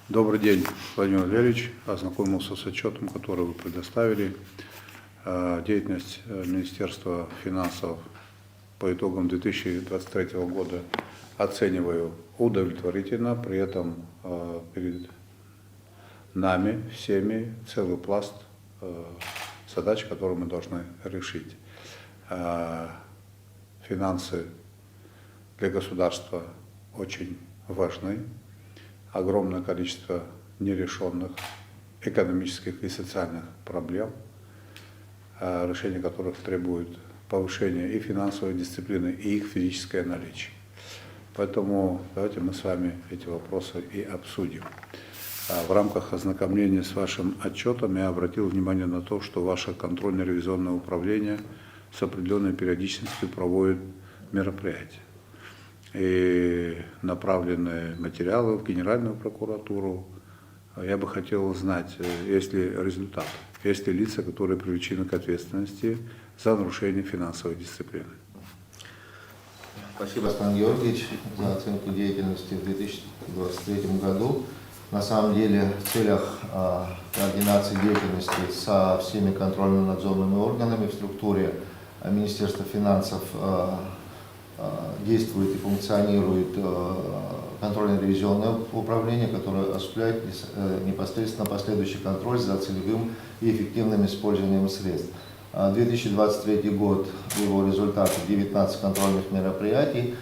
Добрый день, Владимир Валерьевич. Ознакомился с отчетом, который вы предоставили. Деятельность Министерства финансов по итогам 2023 года оцениваю удовлетворительно. При этом перед нами всеми целый пласт задач, которые мы должны решить. Финансы для государства очень важны. Огромное количество нерешенных экономических и социальных проблем, решение которых требует повышения и финансовой дисциплины, и их физическое наличие. Поэтому давайте мы с вами эти вопросы и обсудим. В рамках ознакомления с вашим отчетом я обратил внимание на то, что ваше контрольно-ревизионное управление с определенной периодичностью проводит мероприятия. И направлены материалы в Генеральную прокуратуру. Я бы хотел узнать, есть ли результаты, есть ли лица, которые привлечены к ответственности за нарушение финансовой дисциплины. Спасибо, Руслан Георгиевич, за оценку деятельности в 2023 году. На самом деле, в целях координации деятельности со всеми контрольно-надзорными органами в структуре Министерства финансов действует и функционирует контрольно-ревизионное управление, которое осуществляет непосредственно последующий контроль за целевым и эффективным использованием средств. 2023 год, его результаты: 19 контрольных мероприятий,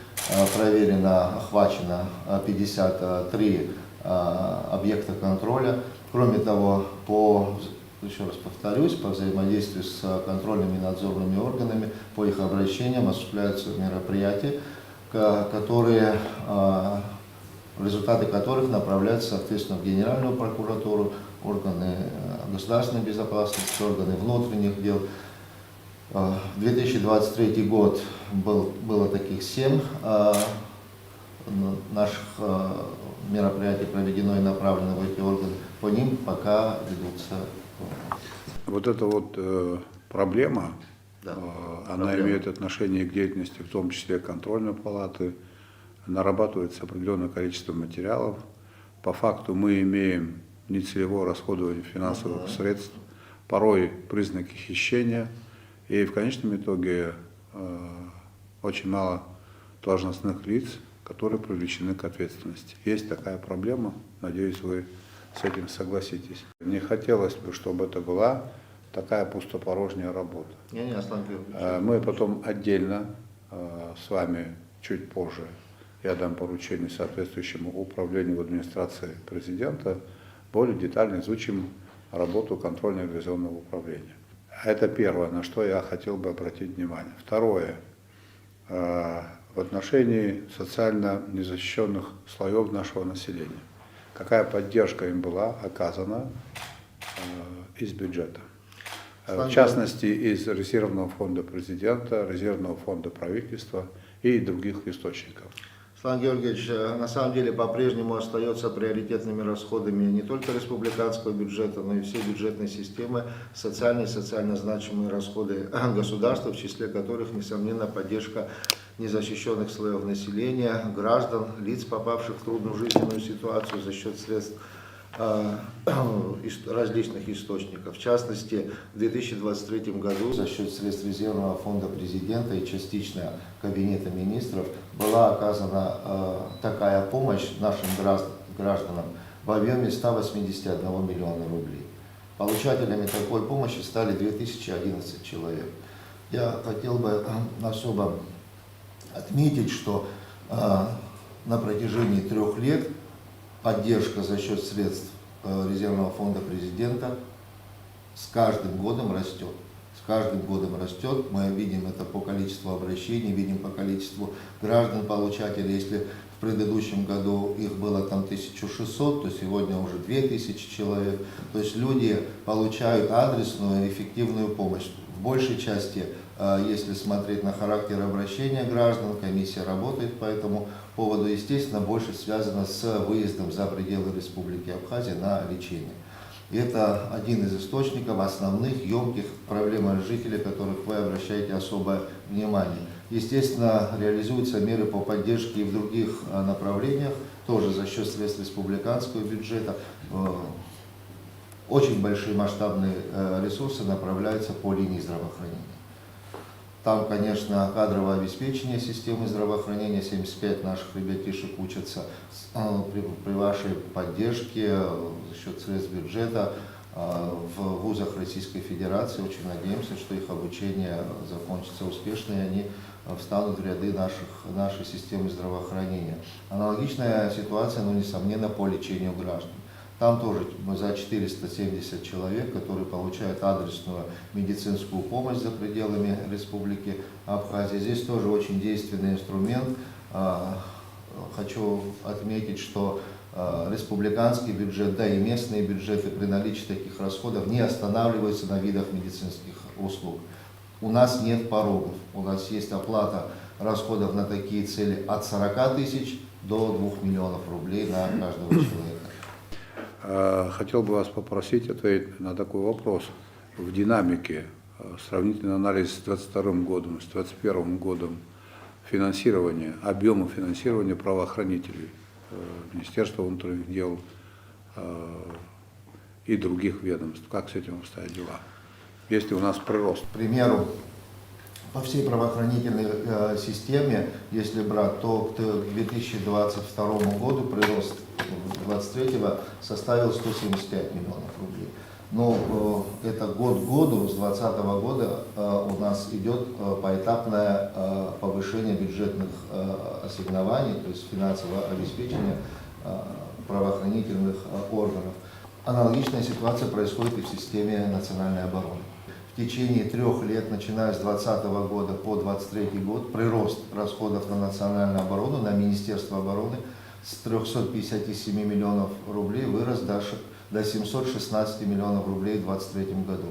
проверено, охвачено 53 объекта контроля. Кроме того, еще раз повторюсь, по взаимодействию с контрольными и надзорными органами, по их обращениям осуществляются мероприятия, результаты которых направляются, соответственно, в Генеральную прокуратуру, органы государственной безопасности, органы внутренних дел. 2023 год было таких 7 наших мероприятий проведено и направлено в эти органы. По ним пока ведутся. Вот эта вот проблема, Да, она имеет отношение к деятельности, в том числе контрольной палаты, нарабатывается определенное количество материалов. По факту мы имеем нецелевое расходование финансовых средств, порой признаки хищения, и в конечном итоге очень мало должностных лиц, которые привлечены к ответственности. Есть такая проблема, надеюсь, вы с этим согласитесь. Не хотелось бы, чтобы это была такая пустопорожняя работа. Мы потом отдельно с вами чуть позже, я дам поручение соответствующему управлению в администрации президента, более детально изучим работу контрольно-ревизионного управления. Это первое, на что я хотел бы обратить внимание. Второе. В отношении социально незащищенных слоев нашего населения. Какая поддержка им была оказана из бюджета? В частности, из резервного фонда президента, резервного фонда правительства и других источников. Руслан Георгиевич, на самом деле по-прежнему остается приоритетными расходами не только республиканского бюджета, но и всей бюджетной системы социальные и социально значимые расходы государства, в числе которых, несомненно, поддержка незащищенных слоев населения, граждан, лиц, попавших в трудную жизненную ситуацию за счет средств различных источников. В частности, в 2023 году за счет средств резервного фонда президента и частично Кабинета министров была оказана такая помощь нашим гражданам в объеме 181 миллиона рублей. Получателями такой помощи стали 2011 человек. Я хотел бы особо отметить, что на протяжении 3 лет поддержка за счет средств резервного фонда президента с каждым годом растет. С каждым годом растет. Мы видим это по количеству обращений, видим по количеству граждан-получателей. Если в предыдущем году их было там 1600, то сегодня уже 2000 человек. То есть люди получают адресную и эффективную помощь. В большей части, если смотреть на характер обращения граждан, комиссия работает по этому поводу, естественно, больше связано с выездом за пределы Республики Абхазия на лечение. И это один из источников основных, емких проблем жителей, которых вы обращаете особое внимание. Естественно, реализуются меры по поддержке и в других направлениях, тоже за счет средств республиканского бюджета. Очень большие масштабные ресурсы направляются по линии здравоохранения. Там, конечно, кадровое обеспечение системы здравоохранения, 75 наших ребятишек учатся при вашей поддержке за счет средств бюджета в вузах Российской Федерации. Очень надеемся, что их обучение закончится успешно, и они встанут в ряды нашей системы здравоохранения. Аналогичная ситуация, несомненно, по лечению граждан. Там тоже за 470 человек, которые получают адресную медицинскую помощь за пределами Республики Абхазия. Здесь тоже очень действенный инструмент. Хочу отметить, что республиканский бюджет, да и местные бюджеты при наличии таких расходов не останавливаются на видах медицинских услуг. У нас нет порогов, у нас есть оплата расходов на такие цели от 40 тысяч до 2 миллионов рублей на каждого человека. Хотел бы вас попросить ответить на такой вопрос. В динамике сравнительный анализ с 2022 годом, с 2021 годом финансирования, объема финансирования правоохранителей, Министерства внутренних дел и других ведомств. Как с этим обстоят дела? Есть ли у нас прирост? К примеру, по всей правоохранительной системе, если брать, то к 2022 году прирост 2023 составил 175 миллионов рублей. Но это год к году, с 2020 года у нас идет поэтапное повышение бюджетных ассигнований, то есть финансового обеспечения правоохранительных органов. Аналогичная ситуация происходит и в системе национальной обороны. В течение 3 лет, начиная с 2020 года по 2023 год, прирост расходов на национальную оборону, на Министерство обороны с 357 миллионов рублей вырос до 716 миллионов рублей в 2023 году.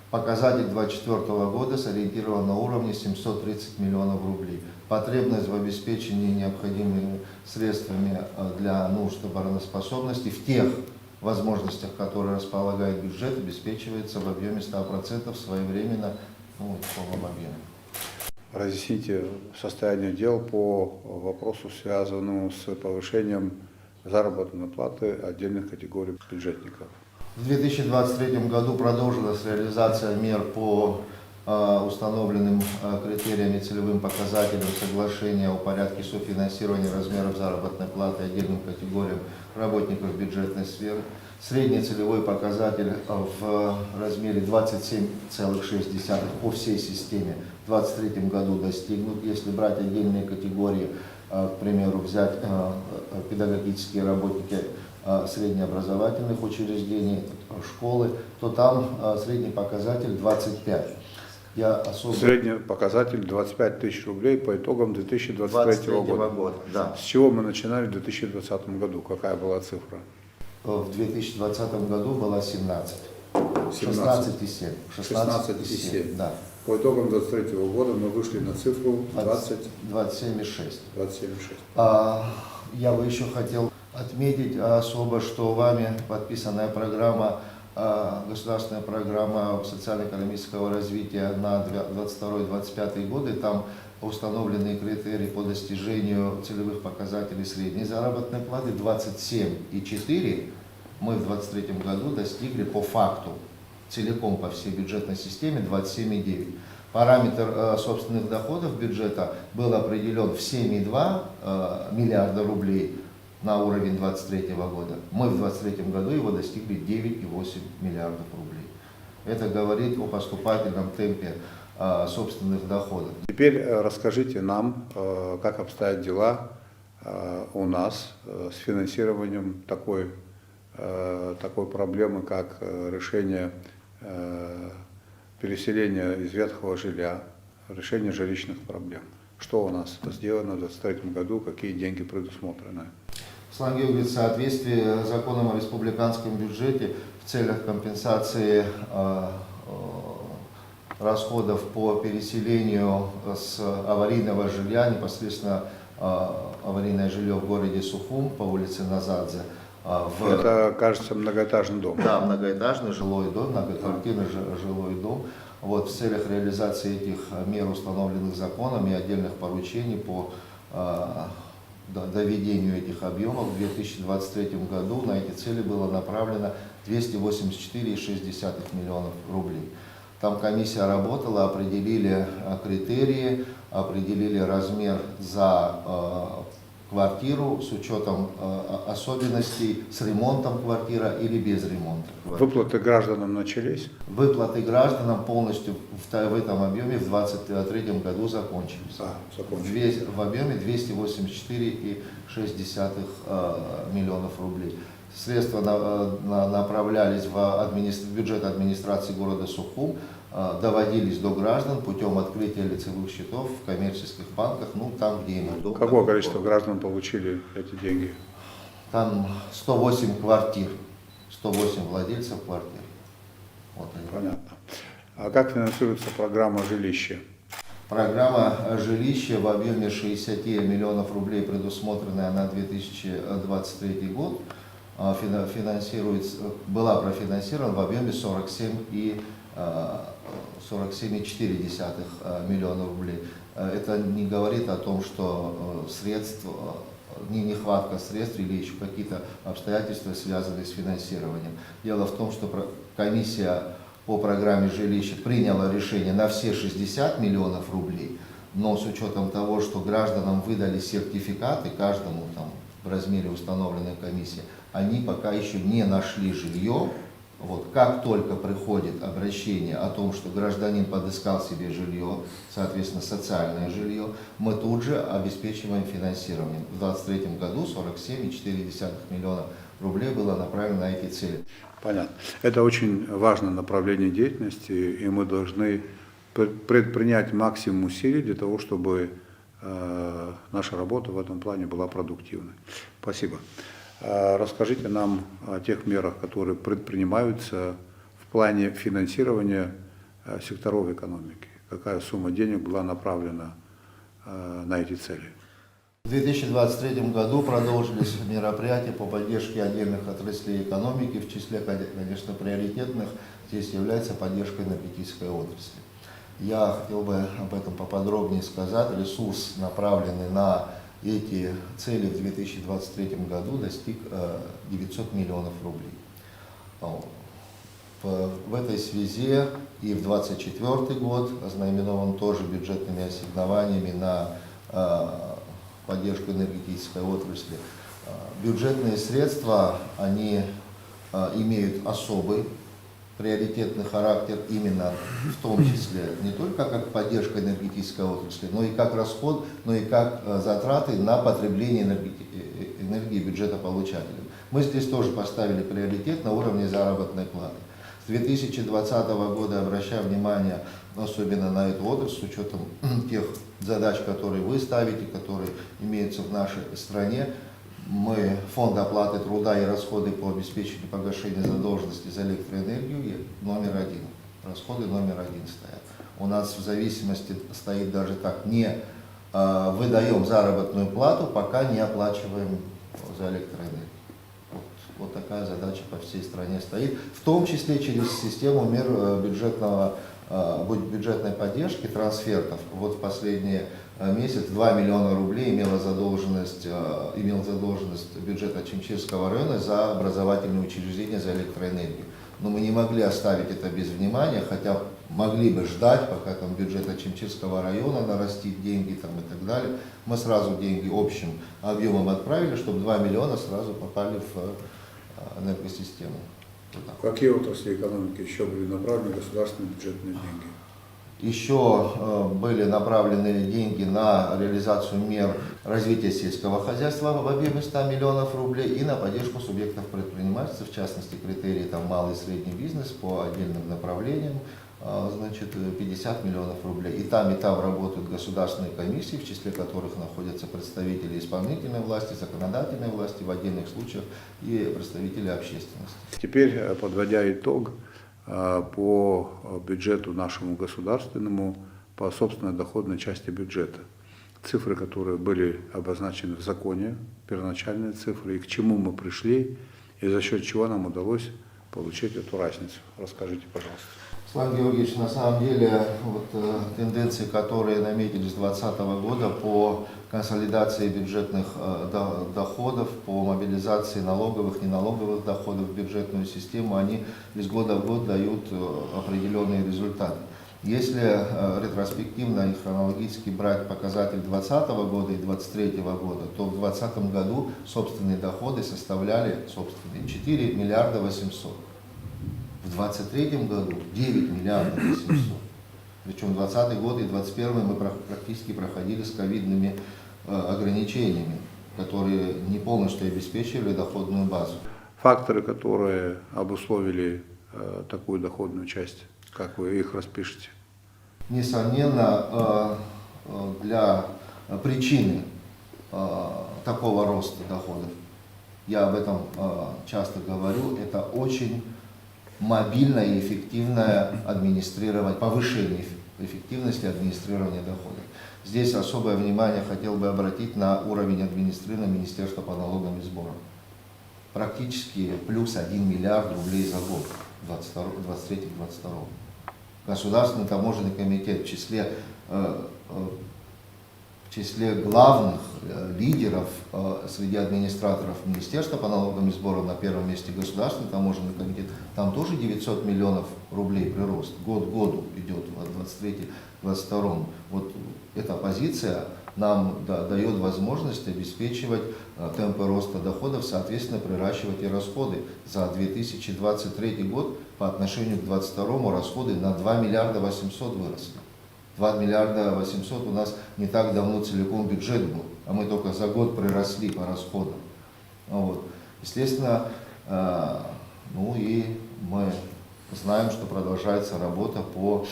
Показатель 2024 года сориентирован на уровне 730 миллионов рублей. Потребность в обеспечении необходимыми средствами для нужд обороноспособности в тех возможностях, которые располагает бюджет, обеспечивается в объеме 100% своевременно, в полном объеме. Разъясните состояние дел по вопросу, связанному с повышением заработной платы отдельных категорий бюджетников. В 2023 году продолжилась реализация мер по установленным критериям и целевым показателям соглашения о порядке софинансирования размеров заработной платы отдельным категориям работников бюджетной сферы. Средний целевой показатель в размере 27,6 по всей системе в 2023 году достигнут. Если брать отдельные категории, к примеру, взять педагогические работники среднеобразовательных учреждений, школы, то там средний показатель 25. Средний показатель 25 тысяч рублей по итогам 2023 года. Да. С чего мы начинали в 2020 году? Какая была цифра? В 2020 году была 17. 16,7. 16,7. Да. По итогам 2023 года мы вышли на цифру 27,6. 27,6. Я бы еще хотел отметить особо, что вами подписанная программа, государственная программа социально-экономического развития на 2022-2025 годы, там установленные критерии по достижению целевых показателей средней заработной платы 27,4. Мы в 2023 году достигли по факту целиком по всей бюджетной системе 27,9. Параметр собственных доходов бюджета был определен в 7,2 миллиарда рублей на уровень 2023 года. Мы в 2023 году его достигли 9,8 миллиардов рублей. Это говорит о поступательном темпе собственных доходов. Теперь расскажите нам, как обстоят дела у нас с финансированием такой проблемы, как решение переселения из ветхого жилья, решение жилищных проблем. Что у нас сделано в 2023 году, какие деньги предусмотрены? Руслан Георгиевич, в соответствии с законом о республиканском бюджете в целях компенсации расходов по переселению с аварийного жилья, непосредственно аварийное жилье в городе Сухум по улице Назадзе. Это, кажется, многоэтажный дом. Да, многоэтажный жилой дом, многоквартирный жилой дом. Вот, в целях реализации этих мер, установленных законом и отдельных поручений по доведению этих объемов, в 2023 году на эти цели было направлено 284,6 миллионов рублей. Там комиссия работала, определили критерии, определили размер за квартиру с учетом особенностей, с ремонтом квартира или без ремонта. Выплаты гражданам начались? Выплаты гражданам полностью в этом объеме в 2023 году закончились. В объеме 284,6 миллионов рублей. Средства направлялись в бюджет администрации города Сухум, доводились до граждан путем открытия лицевых счетов в коммерческих банках, ну там, где им удобно. Какое количество граждан получили эти деньги? Там 108 квартир, 108 владельцев квартир. Вот они. Понятно. А как финансируется программа жилища? Программа жилища в объеме 60 миллионов рублей, предусмотренная на 2023 год, была профинансирована в объеме 47,4 миллиона рублей. Это не говорит о том, что нехватка средств или еще какие-то обстоятельства, связанные с финансированием. Дело в том, что комиссия по программе жилища приняла решение на все 60 миллионов рублей, но с учетом того, что гражданам выдали сертификаты, каждому там, в размере установленной комиссии, они пока еще не нашли жилье. Вот, как только приходит обращение о том, что гражданин подыскал себе жилье, соответственно, социальное жилье, мы тут же обеспечиваем финансированием. В 2023 году 47,4 миллиона рублей было направлено на эти цели. Понятно. Это очень важное направление деятельности, и мы должны предпринять максимум усилий для того, чтобы наша работа в этом плане была продуктивной. Спасибо. Расскажите нам о тех мерах, которые предпринимаются в плане финансирования секторов экономики. Какая сумма денег была направлена на эти цели? В 2023 году продолжились мероприятия по поддержке отдельных отраслей экономики, в числе, конечно, приоритетных здесь является поддержка энергетической отрасли. Я хотел бы об этом поподробнее сказать. Ресурс, направленный на эти цели в 2023 году, достиг 900 миллионов рублей. В этой связи и в 2024 год ознаменован тоже бюджетными ассигнованиями на поддержку энергетической отрасли. Бюджетные средства, они имеют особый приоритетный характер именно в том числе не только как поддержка энергетической отрасли, но и как расход, но и как затраты на потребление энергии бюджетополучателям. Мы здесь тоже поставили приоритет на уровне заработной платы. С 2020 года, обращая внимание особенно на эту отрасль, с учетом тех задач, которые вы ставите, которые имеются в нашей стране, мы фонд оплаты труда и расходы по обеспечению погашения задолженности за электроэнергию номер один. Расходы номер один стоят. У нас в зависимости стоит даже так, не выдаем заработную плату, пока не оплачиваем за электроэнергию. Вот такая задача по всей стране стоит, в том числе через систему мер бюджетной поддержки, трансфертов. Вот в последние месяц 2 миллиона рублей имел задолженность бюджета Очимчирского района за образовательные учреждения за электроэнергию. Но мы не могли оставить это без внимания, хотя могли бы ждать, пока там бюджет Очимчирского района нарастит деньги там, и так далее. Мы сразу деньги общим объемом отправили, чтобы 2 миллиона сразу попали в энергосистему. Вот Какие отрасли экономики еще были направлены государственные бюджетные деньги? Еще были направлены деньги на реализацию мер развития сельского хозяйства в объеме 100 миллионов рублей и на поддержку субъектов предпринимательства, в частности, критерии там, малый и средний бизнес по отдельным направлениям, значит, 50 миллионов рублей. И там работают государственные комиссии, в числе которых находятся представители исполнительной власти, законодательной власти, в отдельных случаях и представители общественности. Теперь, подводя итог, по бюджету нашему государственному, по собственной доходной части бюджета. Цифры, которые были обозначены в законе, первоначальные цифры, и к чему мы пришли, и за счет чего нам удалось получить эту разницу. Расскажите, пожалуйста. Слава Георгиевич, на самом деле тенденции, которые наметились с 2020 года по консолидации бюджетных доходов, по мобилизации налоговых, неналоговых доходов в бюджетную систему, они из года в год дают определенные результаты. Если ретроспективно и хронологически брать показатель 2020 года и 2023 года, то в 2020 году собственные доходы составляли 4 миллиарда 800. В 2023 году 9 миллиардов 800. Причем 2020 год и 2021 мы практически проходили с ковидными ограничениями, которые не полностью обеспечивали доходную базу. Факторы, которые обусловили такую доходную часть, как вы их распишете? Несомненно, для причины такого роста доходов, я об этом часто говорю, это очень мобильное и эффективное администрирование, повышение эффективности администрирования доходов. Здесь особое внимание хотел бы обратить на уровень администрирования Министерства по налогам и сборам. Практически плюс 1 миллиард рублей за год, 23-22. Государственный таможенный комитет в числе главных лидеров среди администраторов Министерства по налогам и сборам, на первом месте Государственный таможенный комитет, там тоже 900 миллионов рублей прирост, год к году идет, в 23-22. Вот эта позиция нам дает возможность обеспечивать темпы роста доходов, соответственно приращивать и расходы. За 2023 год по отношению к 2022 расходы на 2 миллиарда 800 выросли. 2 миллиарда 800 у нас не так давно целиком бюджет был, а мы только за год приросли по расходам. Вот. Естественно, ну и мы знаем, что продолжается работа по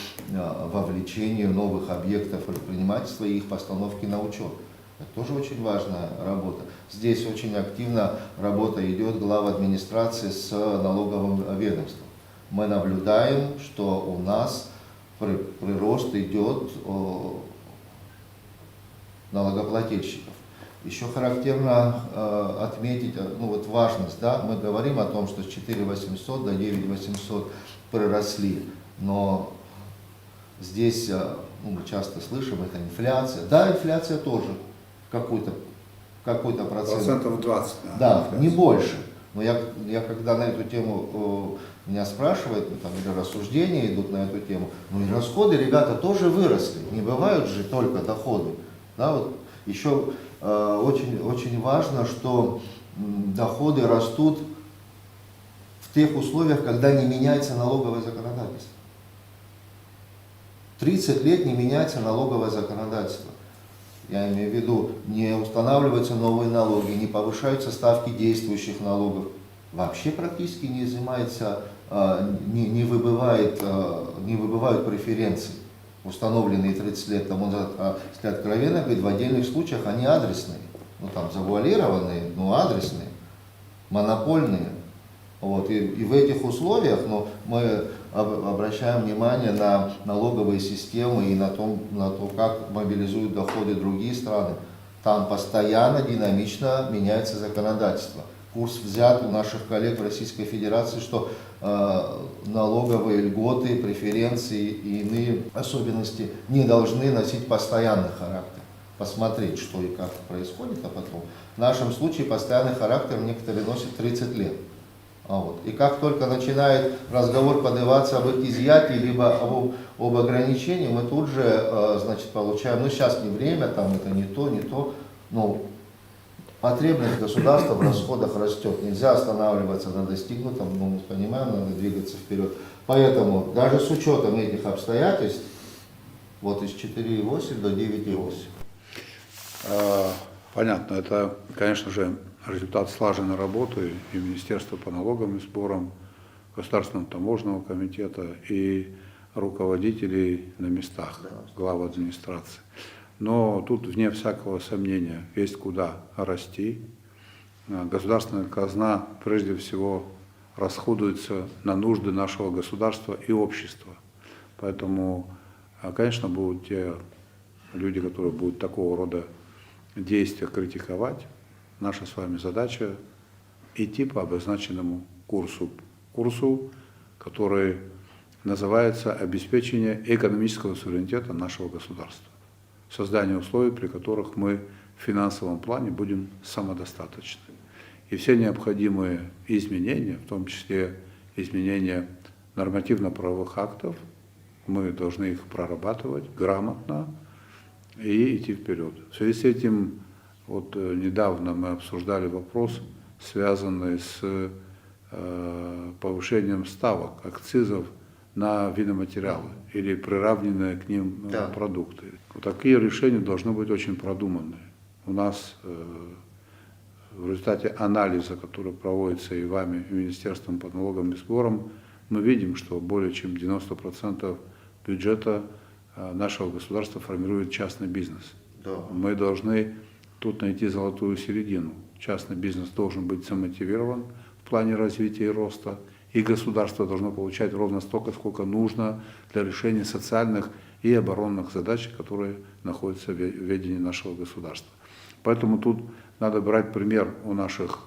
вовлечению новых объектов предпринимательства и их постановке на учет. Это тоже очень важная работа. Здесь очень активно работа идет глав администрации с налоговым ведомством. Мы наблюдаем, что у нас прирост идет налогоплательщиков. Еще характерно отметить важность. Да? Мы говорим о том, что с 4 800 до 9 800 приросли, но здесь мы часто слышим, это инфляция. Да, инфляция тоже какой-то процент. Процентов 20. Да, не больше. Но я когда на эту тему меня спрашивают, или рассуждения идут на эту тему, ну и расходы, ребята, тоже выросли. Не бывают же только доходы. Да, вот еще очень важно, что доходы растут в тех условиях, когда не меняется налоговое законодательство. 30 лет не меняется налоговое законодательство. Я имею в виду, не устанавливаются новые налоги, не повышаются ставки действующих налогов. Вообще практически не изымается, не выбывают преференции, установленные 30 лет тому назад. Если откровенно говорить, в отдельных случаях они адресные. Ну там завуалированные, но адресные, монопольные. Вот. И в этих условиях мы обращаем внимание на налоговые системы и на то, как мобилизуют доходы другие страны. Там постоянно, динамично меняется законодательство. Курс взят у наших коллег в Российской Федерации, что налоговые льготы, преференции и иные особенности не должны носить постоянный характер. Посмотреть, что и как происходит, а потом. В нашем случае постоянный характер некоторые носят 30 лет. И как только начинает разговор подниматься об их изъятии, либо об ограничении, мы тут же получаем, сейчас не время, это не то, но потребность государства в расходах растет. Нельзя останавливаться на достигнутом, мы понимаем, надо двигаться вперед. Поэтому даже с учетом этих обстоятельств, из 4,8 до 9,8. Понятно, это, конечно же, результат слаженной работы и Министерства по налогам и сборам, Государственного таможенного комитета и руководителей на местах, глав администрации. Но тут, вне всякого сомнения, есть куда расти. Государственная казна, прежде всего, расходуется на нужды нашего государства и общества. Поэтому, конечно, будут те люди, которые будут такого рода действия критиковать. Наша с вами задача идти по обозначенному курсу курсу, который называется «Обеспечение экономического суверенитета нашего государства». Создание условий, при которых мы в финансовом плане будем самодостаточны. И все необходимые изменения, в том числе изменения нормативно-правовых актов, мы должны их прорабатывать грамотно и идти вперед. В связи с этим, вот недавно мы обсуждали вопрос, связанный с повышением ставок, акцизов на виноматериалы или приравненные к ним продукты. Вот такие решения должны быть очень продуманные. У нас в результате анализа, который проводится и вами, и Министерством по налогам и сборам, мы видим, что более чем 90% бюджета нашего государства формирует частный бизнес. Да. Мы должны тут найти золотую середину. Частный бизнес должен быть замотивирован в плане развития и роста, и государство должно получать ровно столько, сколько нужно для решения социальных и оборонных задач, которые находятся в ведении нашего государства. Поэтому тут надо брать пример у наших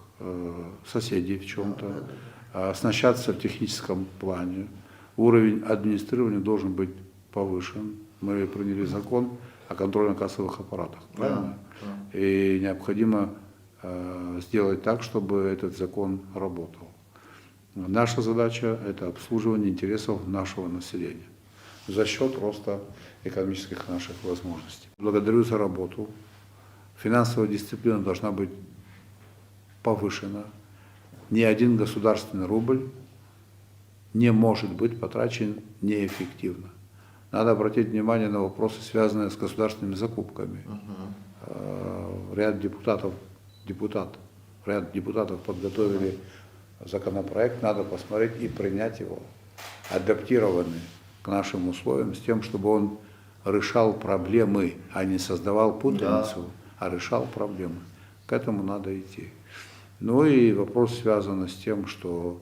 соседей в чем-то, оснащаться в техническом плане. Уровень администрирования должен быть повышен. Мы приняли закон о контрольно-кассовых аппаратах, правильно? И необходимо сделать так, чтобы этот закон работал. Наша задача – это обслуживание интересов нашего населения за счет роста экономических наших возможностей. Благодарю за работу. Финансовая дисциплина должна быть повышена. Ни один государственный рубль не может быть потрачен неэффективно. Надо обратить внимание на вопросы, связанные с государственными закупками. Ряд депутатов подготовили законопроект, надо посмотреть и принять его, адаптированный к нашим условиям, с тем, чтобы он решал проблемы, а не создавал путаницу, а решал проблемы. К этому надо идти. Ну и вопрос связан с тем, что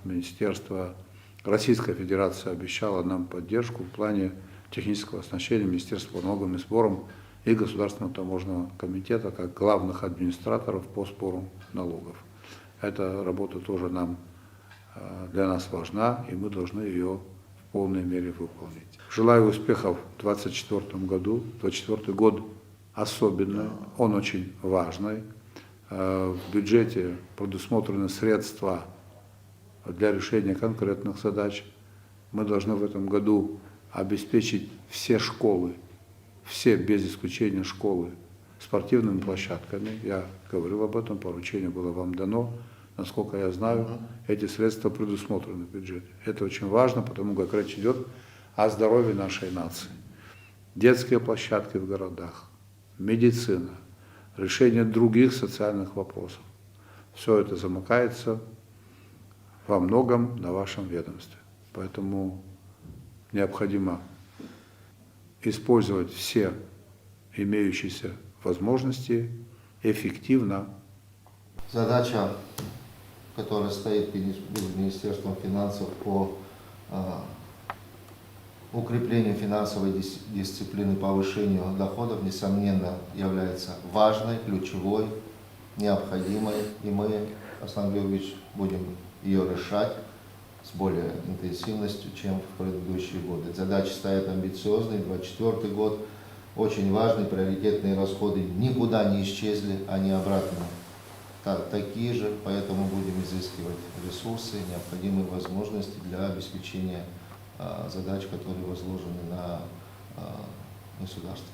Министерство, Российская Федерация обещала нам поддержку в плане технического оснащения Министерства по налогам и сборам и Государственного таможенного комитета как главных администраторов по сбору налогов. Эта работа тоже для нас важна, и мы должны ее в полной мере выполнить. Желаю успехов в 2024 году. 2024 год особенный, он очень важный. В бюджете предусмотрены средства для решения конкретных задач. Мы должны в этом году обеспечить все школы, все без исключения школы, спортивными площадками. Я говорил об этом, поручение было вам дано. Насколько я знаю, эти средства предусмотрены в бюджете. Это очень важно, потому как речь идет о здоровье нашей нации. Детские площадки в городах, медицина, решение других социальных вопросов. Все это замыкается во многом на вашем ведомстве. Поэтому необходимо использовать все имеющиеся возможности эффективно. Задача, которая стоит перед Министерством финансов по укреплению финансовой дисциплины, повышению доходов, несомненно, является важной, ключевой, необходимой, и мы, Аслан Георгиевич, будем ее решать с более интенсивностью, чем в предыдущие годы. Задачи стоят амбициозные, 2024 год очень важный, приоритетные расходы никуда не исчезли, они обратно такие же, поэтому будем изыскивать ресурсы, необходимые возможности для обеспечения задач, которые возложены на государство.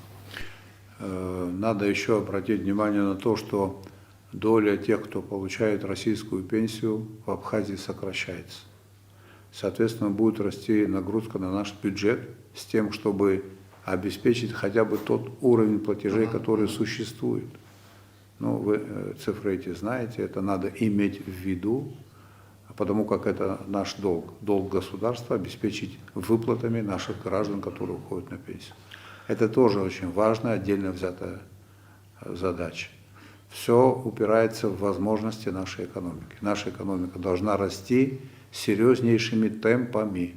Надо еще обратить внимание на то, что доля тех, кто получает российскую пенсию, в Абхазии сокращается. Соответственно, будет расти нагрузка на наш бюджет с тем, чтобы обеспечить хотя бы тот уровень платежей, который существует. Ну, вы цифры эти знаете, это надо иметь в виду, потому как это наш долг государства обеспечить выплатами наших граждан, которые уходят на пенсию. Это тоже очень важная, отдельно взятая задача. Все упирается в возможности нашей экономики. Наша экономика должна расти серьезнейшими темпами.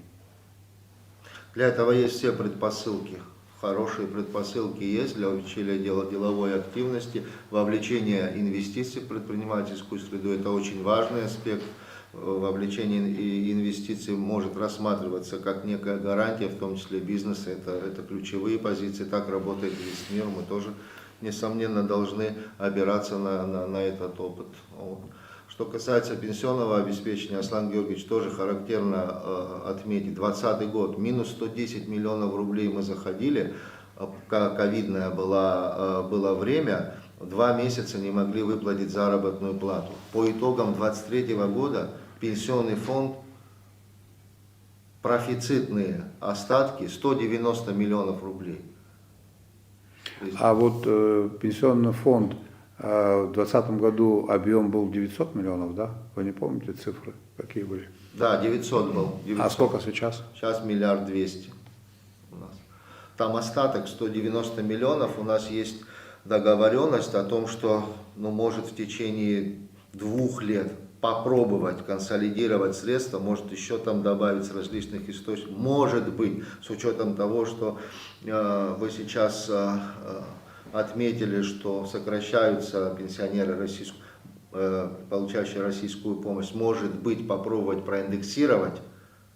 Для этого есть все предпосылки. Хорошие предпосылки есть для увеличения деловой активности, вовлечения инвестиций в предпринимательскую среду. Это очень важный аспект. вовлечение инвестиций может рассматриваться как некая гарантия, в том числе бизнеса, это ключевые позиции, так работает весь мир, мы тоже, несомненно, должны опираться на этот опыт. Вот. Что касается пенсионного обеспечения, Аслан Георгиевич, тоже характерно отметить, 2020 год, минус 110 миллионов рублей мы заходили, ковидное было время, 2 месяца не могли выплатить заработную плату. По итогам 2023 года пенсионный фонд, профицитные остатки 190 миллионов рублей. А вот пенсионный фонд в 2020 году объем был 900 миллионов, да? Вы не помните цифры, какие были? Да, 900 был. 900. А сколько сейчас? Сейчас 1 200 000 у нас. Там остаток 190 миллионов. У нас есть договоренность о том, что может в течение 2 лет попробовать консолидировать средства, может еще там добавить с различных источников. Может быть, с учетом того, что вы сейчас отметили, что сокращаются пенсионеры, получающие российскую помощь, может быть, попробовать проиндексировать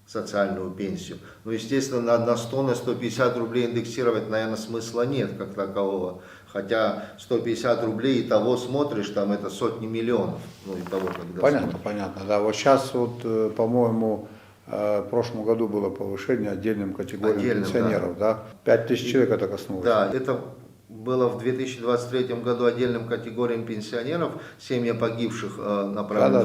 социальную пенсию. Но, естественно, на 100, на 150 рублей индексировать, наверное, смысла нет как такового. Хотя 150 рублей и того смотришь, там это сотни миллионов. И того, когда Понятно, смотришь. понятно. Да, вот сейчас, вот, по-моему, в прошлом году было повышение отдельным категориям пенсионеров, да? 5000 человек это коснулось. Да, это было в 2023 году отдельным категориям пенсионеров, семьи погибших направлено,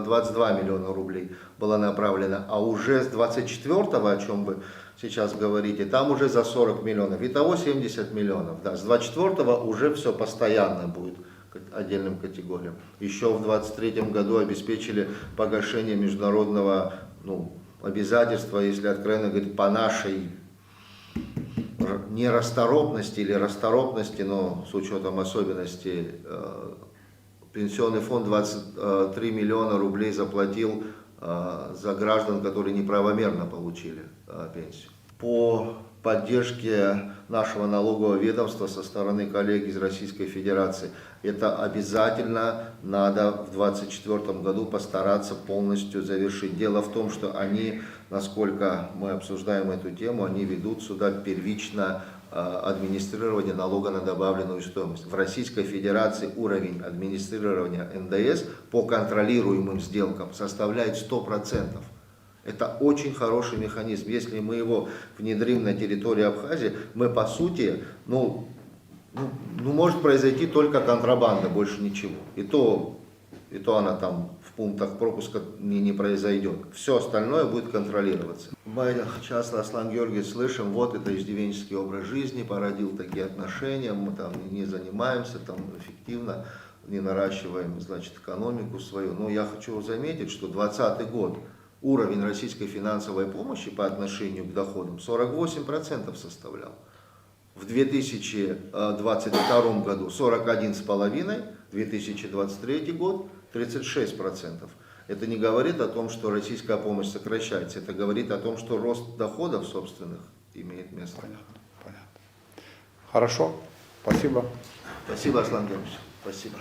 22 миллиона рублей было направлено, а уже с 24-го, о чем вы сейчас говорите, там уже за 40 миллионов, итого 70 миллионов, да, с 24-го уже все постоянно будет отдельным категориям. Еще в 2023 году обеспечили погашение международного обязательства, если откровенно говорить, по нашей нерасторопности или расторопности, но с учетом особенностей, пенсионный фонд 23 миллиона рублей заплатил за граждан, которые неправомерно получили пенсию. По поддержке нашего налогового ведомства со стороны коллег из Российской Федерации, это обязательно надо в 2024 году постараться полностью завершить. Дело в том, что они, насколько мы обсуждаем эту тему, они ведут сюда первично администрирование налога на добавленную стоимость. В Российской Федерации уровень администрирования НДС по контролируемым сделкам составляет 100%. Это очень хороший механизм. Если мы его внедрим на территории Абхазии, мы по сути, может произойти только контрабанда, больше ничего. И то она там в пунктах пропуска не произойдет. Все остальное будет контролироваться. Мы часто, Аслан Георгиевич, слышим, вот это иждивенческий образ жизни породил такие отношения, мы там не занимаемся там эффективно, не наращиваем, экономику свою. Но я хочу заметить, что 2020 год уровень российской финансовой помощи по отношению к доходам 48% составлял. В 2022 году 41,5%, 2023 год 36%. Это не говорит о том, что российская помощь сокращается, это говорит о том, что рост доходов собственных имеет место. Понятно. Хорошо, спасибо. Спасибо, Аслан Георгиевич. Спасибо.